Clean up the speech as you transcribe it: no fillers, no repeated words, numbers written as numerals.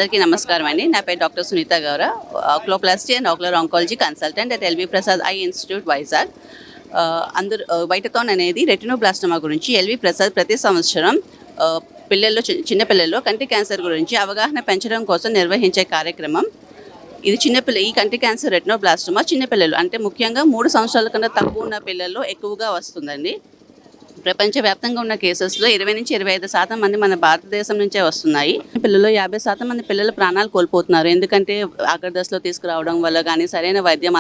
అందరికీ నమస్కారం అండి. నా పేరు doctor Sunita Gaura, oculoplasty and ocular oncology consultant at L V Prasad eye institute Vizag. వైటథాన్ అనేది రెటినోబ్లాస్టమా గురించి ఎల్వి ప్రసాద్ ప్రతి సంవత్సరం పిల్లల్లో చిన్న పిల్లల్లో కంటి క్యాన్సర్ గురించి అవగాహన పెంచడం కోసం నిర్వహించే కార్యక్రమం. ఇది ఈ కంటి క్యాన్సర్ రెటినోబ్లాస్టమా చిన్నపిల్లలు అంటే ముఖ్యంగా 3 సంవత్సరాల కన్నా తక్కువ ఉన్న పిల్లల్లో ఎక్కువగా వస్తుందండి. ప్రపంచవ్యాప్తంగా ఉన్న కేసెస్లో 20-25% మంది మన భారతదేశం నుంచే వస్తున్నాయి. పిల్లల్లో 50% మంది పిల్లలు ప్రాణాలు కోల్పోతున్నారు. ఎందుకంటే ఆఖరి దశలో తీసుకురావడం వల్ల కానీ సరైన వైద్యం